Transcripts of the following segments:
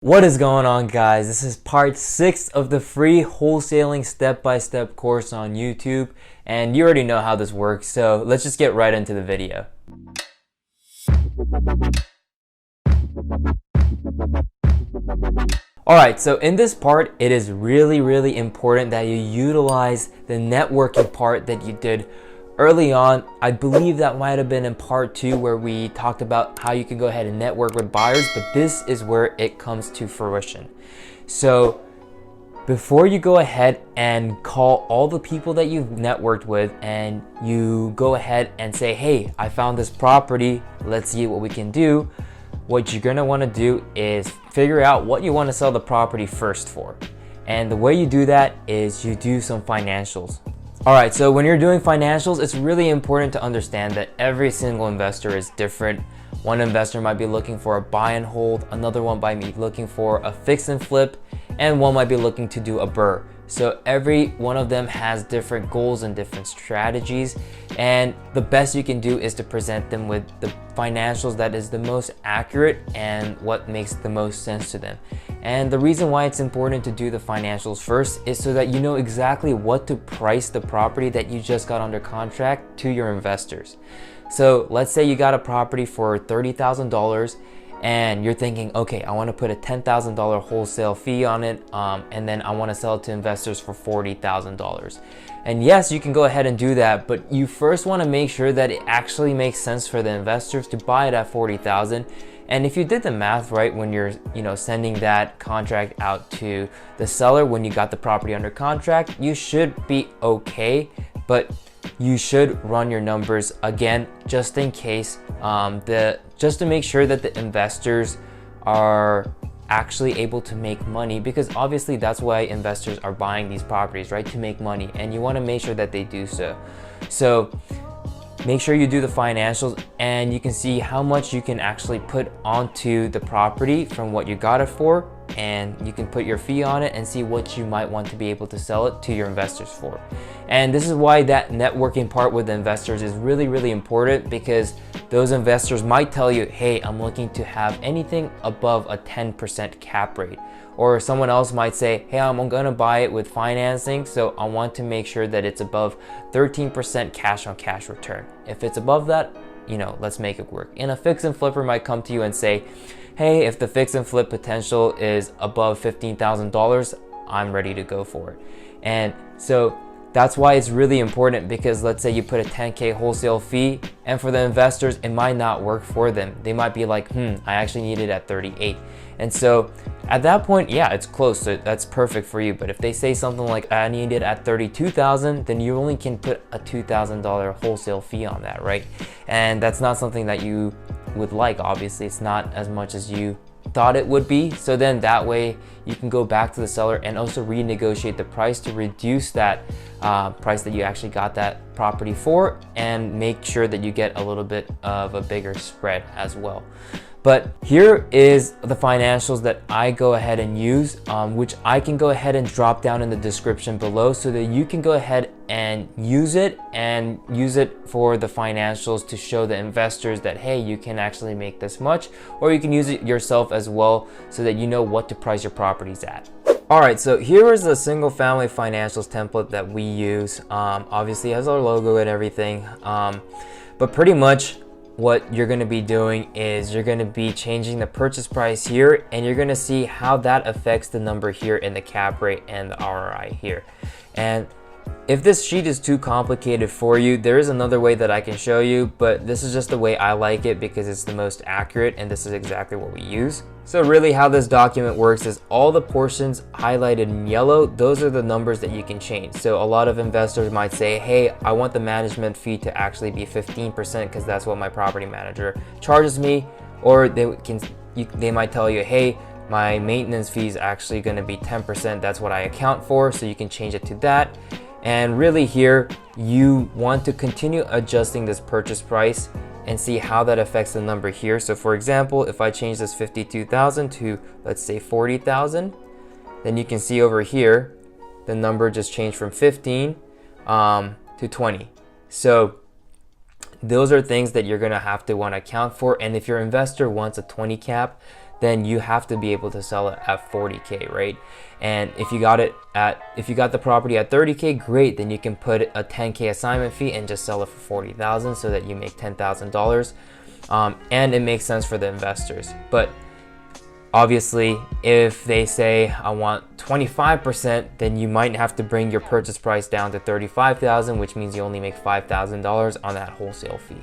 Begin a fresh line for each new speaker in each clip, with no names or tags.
What is going on, guys? This is part 6 of the free wholesaling step-by-step course on YouTube, and you already know how this works, so let's just get right into the video. Alright, so in this part, it is really important that you utilize the networking part that you did early on. I believe that might have been in part 2 where we talked about how you can go ahead and network with buyers, but this is where it comes to fruition. So before you go ahead and call all the people that you've networked with and you go ahead and say, hey, I found this property, let's see what we can do, what you're gonna wanna do is figure out what you wanna sell the property first for. And the way you do that is you do some financials. Alright, so when you're doing financials, it's really important to understand that every single investor is different. One investor might be looking for a buy and hold, another one might be looking for a fix and flip, and one might be looking to do a BRRRR. So every one of them has different goals and different strategies, and the best you can do is to present them with the financials that is the most accurate and what makes the most sense to them. And the reason why it's important to do the financials first is so that you know exactly what to price the property that you just got under contract to your investors. So let's say you got a property for $30,000 and you're thinking, okay, I want to put a $10,000 wholesale fee on it, and then I want to sell it to investors for $40,000. And yes, you can go ahead and do that, but you first want to make sure that it actually makes sense for the investors to buy it at $40,000. And if you did the math right when you're sending that contract out to the seller when you got the property under contract, you should be okay, but you should run your numbers again just in case, just to make sure that the investors are actually able to make money, because obviously that's why investors are buying these properties, right? To make money, and you want to make sure that they do so. So make sure you do the financials and you can see how much you can actually put onto the property from what you got it for, and you can put your fee on it and see what you might want to be able to sell it to your investors for. And this is why that networking part with the investors is really important, because those investors might tell you, hey, I'm looking to have anything above a 10% cap rate. Or someone else might say, hey, I'm gonna buy it with financing, so I want to make sure that it's above 13% cash on cash return. If it's above that, let's make it work. And a fix and flipper might come to you and say, hey, if the fix and flip potential is above $15,000, I'm ready to go for it. And so that's why it's really important, because let's say you put a $10K wholesale fee, and for the investors, it might not work for them. They might be like, I actually need it at 38. And so at that point, yeah, it's close, so that's perfect for you. But if they say something like, I need it at 32,000, then you only can put a $2,000 wholesale fee on that, right? And that's not something that you would like. Obviously, it's not as much as you thought it would be. So then that way you can go back to the seller and also renegotiate the price to reduce that price that you actually got that property for, and make sure that you get a little bit of a bigger spread as well. But here is the financials that I go ahead and use, which I can go ahead and drop down in the description below so that you can go ahead and use it for the financials to show the investors that, hey, you can actually make this much, or you can use it yourself as well so that you know what to price your properties at. Alright, so here is the single family financials template that we use. Obviously it has our logo and everything, but pretty much what you're going to be doing is you're going to be changing the purchase price here, and you're going to see how that affects the number here in the cap rate and the RRI here. And if this sheet is too complicated for you, there is another way that I can show you, but this is just the way I like it because it's the most accurate, and this is exactly what we use. So really how this document works is all the portions highlighted in yellow, those are the numbers that you can change. So a lot of investors might say, hey, I want the management fee to actually be 15% because that's what my property manager charges me. Or they might tell you, hey, my maintenance fee is actually going to be 10%, that's what I account for, so you can change it to that. And really here, you want to continue adjusting this purchase price and see how that affects the number here. So for example, if I change this 52,000 to, let's say, 40,000, then you can see over here, the number just changed from 15 to 20. So those are things that you're gonna have to want to account for. And if your investor wants a 20 cap, then you have to be able to sell it at 40K, right? And if you got the property at 30K, great, then you can put a 10K assignment fee and just sell it for 40,000 so that you make $10,000. And it makes sense for the investors. But obviously, if they say I want 25%, then you might have to bring your purchase price down to 35,000, which means you only make $5,000 on that wholesale fee.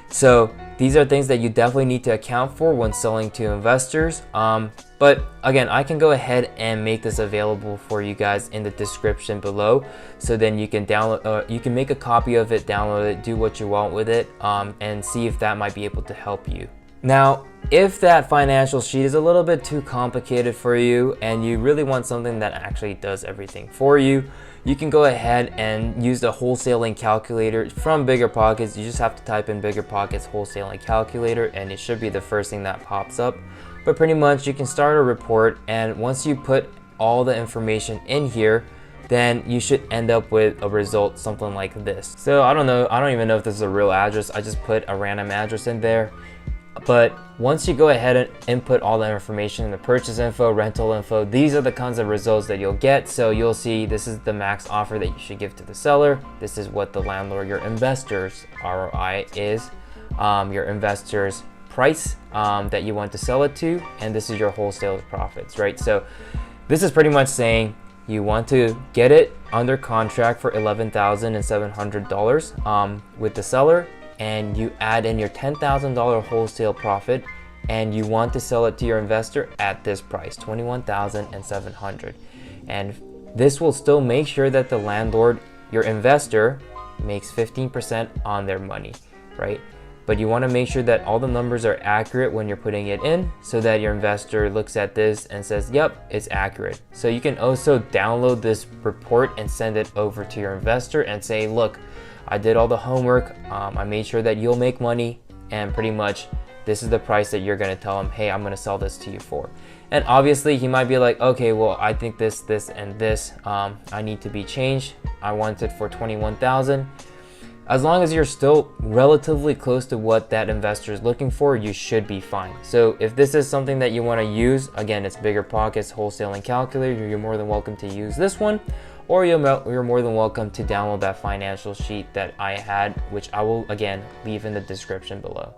So these are things that you definitely need to account for when selling to investors. But again, I can go ahead and make this available for you guys in the description below. So then you can download, you can make a copy of it, download it, do what you want with it, and see if that might be able to help you. Now, if that financial sheet is a little bit too complicated for you and you really want something that actually does everything for you, you can go ahead and use the wholesaling calculator from BiggerPockets. You just have to type in BiggerPockets wholesaling calculator and it should be the first thing that pops up. But pretty much you can start a report, and once you put all the information in here, then you should end up with a result something like this. So I don't even know if this is a real address. I just put a random address in there. But once you go ahead and input all the information, the purchase info, rental info, these are the kinds of results that you'll get. So you'll see this is the max offer that you should give to the seller. This is what the landlord, your investors ROI is, your investors price that you want to sell it to, and this is your wholesale profits, right? So this is pretty much saying you want to get it under contract for $11,700 with the seller, and you add in your $10,000 wholesale profit, and you want to sell it to your investor at this price, $21,700. And this will still make sure that the landlord, your investor, makes 15% on their money, right? But you want to make sure that all the numbers are accurate when you're putting it in, so that your investor looks at this and says, yep, it's accurate. So you can also download this report and send it over to your investor and say, look, I did all the homework, I made sure that you'll make money, and pretty much this is the price that you're gonna tell him, hey, I'm gonna sell this to you for. And obviously he might be like, okay, well, I think this, and this, I need to be changed. I want it for 21,000. As long as you're still relatively close to what that investor is looking for, you should be fine. So if this is something that you wanna use, again, it's BiggerPockets wholesaling calculator, you're more than welcome to use this one. Or you're more than welcome to download that financial sheet that I had, which I will again leave in the description below.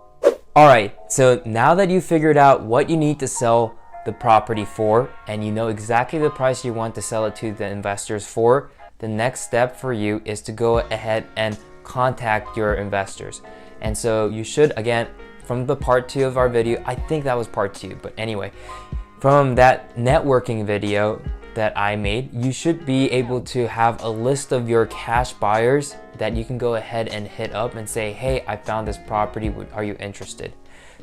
All right, so now that you figured out what you need to sell the property for, and you know exactly the price you want to sell it to the investors for, the next step for you is to go ahead and contact your investors. And so you should, again, from the part 2 of our video, I think that was part 2, but anyway, from that networking video that I made, you should be able to have a list of your cash buyers that you can go ahead and hit up and say, hey, I found this property, are you interested?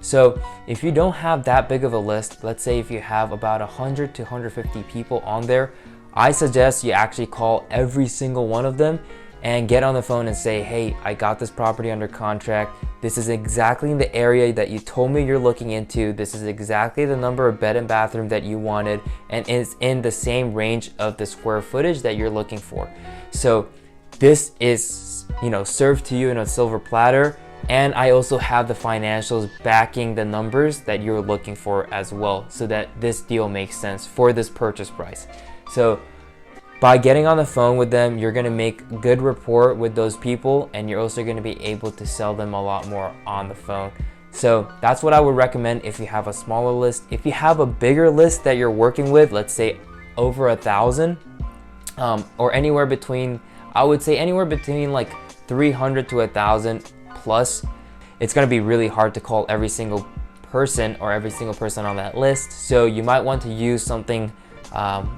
So if you don't have that big of a list, let's say if you have about 100 to 150 people on there, I suggest you actually call every single one of them and get on the phone and say, hey, I got this property under contract. This is exactly in the area that you told me you're looking into. This is exactly the number of bed and bathroom that you wanted, and it's in the same range of the square footage that you're looking for. So this is, served to you in a silver platter. And I also have the financials backing the numbers that you're looking for as well, so that this deal makes sense for this purchase price. So by getting on the phone with them, you're gonna make a good rapport with those people, and you're also gonna be able to sell them a lot more on the phone. So that's what I would recommend if you have a smaller list. If you have a bigger list that you're working with, let's say over 1,000, or anywhere between, I would say anywhere between like 300 to 1,000 plus, it's gonna be really hard to call every single person or every single person on that list. So you might want to use something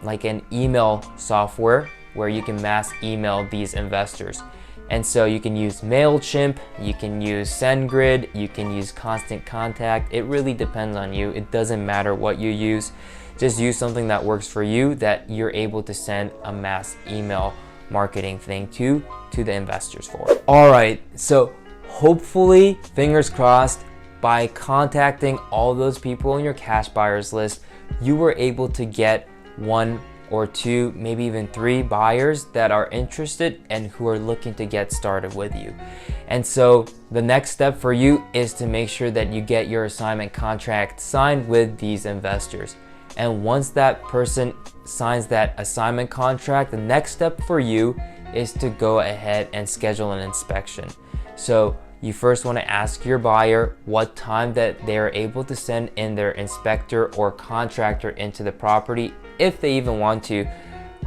like an email software where you can mass email these investors. And so you can use MailChimp, you can use SendGrid, you can use Constant Contact. It really depends on you. It doesn't matter what you use. Just use something that works for you, that you're able to send a mass email marketing thing to the investors for. All right, so hopefully, fingers crossed, by contacting all those people on your cash buyers list, you were able to get 1 or 2, maybe even 3 buyers that are interested and who are looking to get started with you. And so the next step for you is to make sure that you get your assignment contract signed with these investors. And once that person signs that assignment contract, the next step for you is to go ahead and schedule an inspection. So you first want to ask your buyer what time that they are able to send in their inspector or contractor into the property, if they even want to.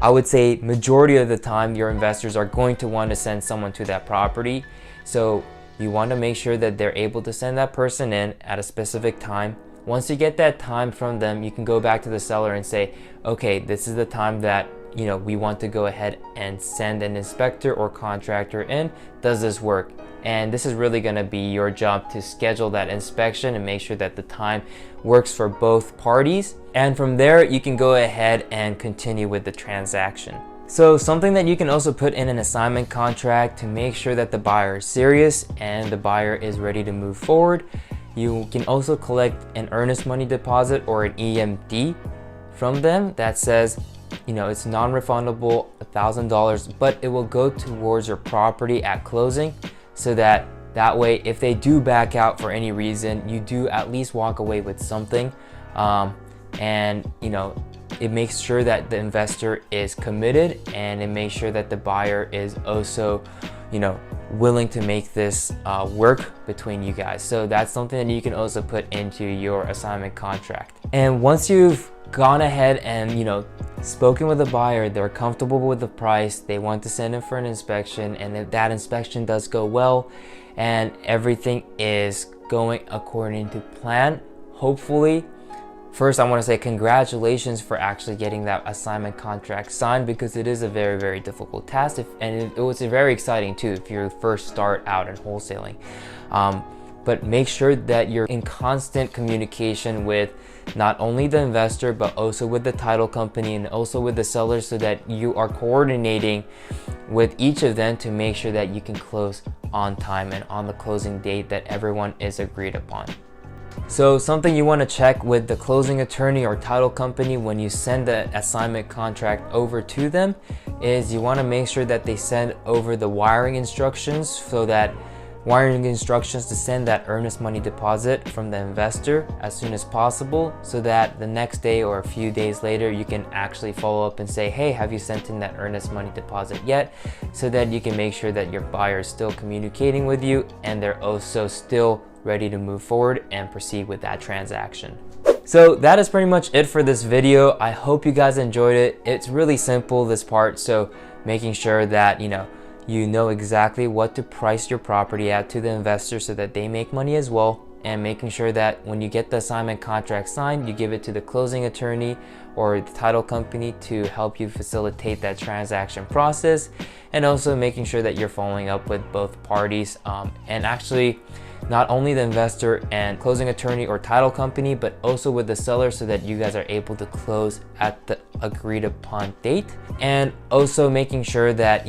I would say majority of the time your investors are going to want to send someone to that property. So you want to make sure that they're able to send that person in at a specific time. Once you get that time from them, you can go back to the seller and say, okay, this is the time that we want to go ahead and send an inspector or contractor in. Does this work? And this is really going to be your job to schedule that inspection and make sure that the time works for both parties. And from there, you can go ahead and continue with the transaction. So something that you can also put in an assignment contract to make sure that the buyer is serious and the buyer is ready to move forward. You can also collect an earnest money deposit or an EMD from them that says, it's non-refundable, $1,000, but it will go towards your property at closing, so that way if they do back out for any reason, you do at least walk away with something. And it makes sure that the investor is committed, and it makes sure that the buyer is also willing to make this work between you guys. So that's something that you can also put into your assignment contract. And once you've gone ahead and spoken with the buyer, they're comfortable with the price, they want to send in for an inspection, and if that inspection does go well and everything is going according to plan, hopefully, first I want to say congratulations for actually getting that assignment contract signed, because it is a very, very difficult task, and it was very exciting too if you first start out in wholesaling. But make sure that you're in constant communication with not only the investor, but also with the title company and also with the seller, so that you are coordinating with each of them to make sure that you can close on time and on the closing date that everyone is agreed upon. So something you want to check with the closing attorney or title company when you send the assignment contract over to them is you want to make sure that they send over the wiring instructions, so that wiring instructions to send that earnest money deposit from the investor as soon as possible, so that the next day or a few days later you can actually follow up and say, hey, have you sent in that earnest money deposit yet? So that you can make sure that your buyer is still communicating with you and they're also still ready to move forward and proceed with that transaction. So that is pretty much it for this video. I hope you guys enjoyed it. It's really simple, this part, so making sure that you know exactly what to price your property at to the investor so that they make money as well, and making sure that when you get the assignment contract signed, you give it to the closing attorney or the title company to help you facilitate that transaction process, and also making sure that you're following up with both parties, and actually not only the investor and closing attorney or title company, but also with the seller, so that you guys are able to close at the agreed upon date. And also making sure that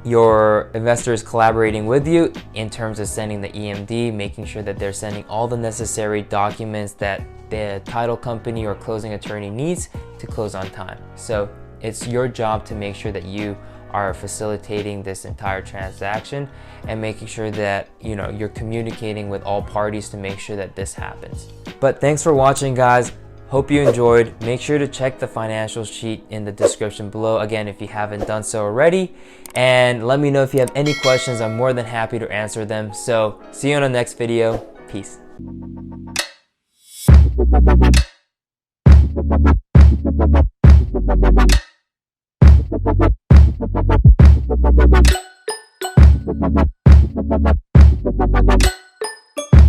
your investor is collaborating with you in terms of sending the EMD, making sure that they're sending all the necessary documents that the title company or closing attorney needs to close on time. So it's your job to make sure that you are facilitating this entire transaction and making sure that you're communicating with all parties to make sure that this happens. But thanks for watching, guys. Hope you enjoyed. Make sure to check the financial sheet in the description below, again, if you haven't done so already, and let me know if you have any questions. I'm more than happy to answer them. So see you on the next video. Peace.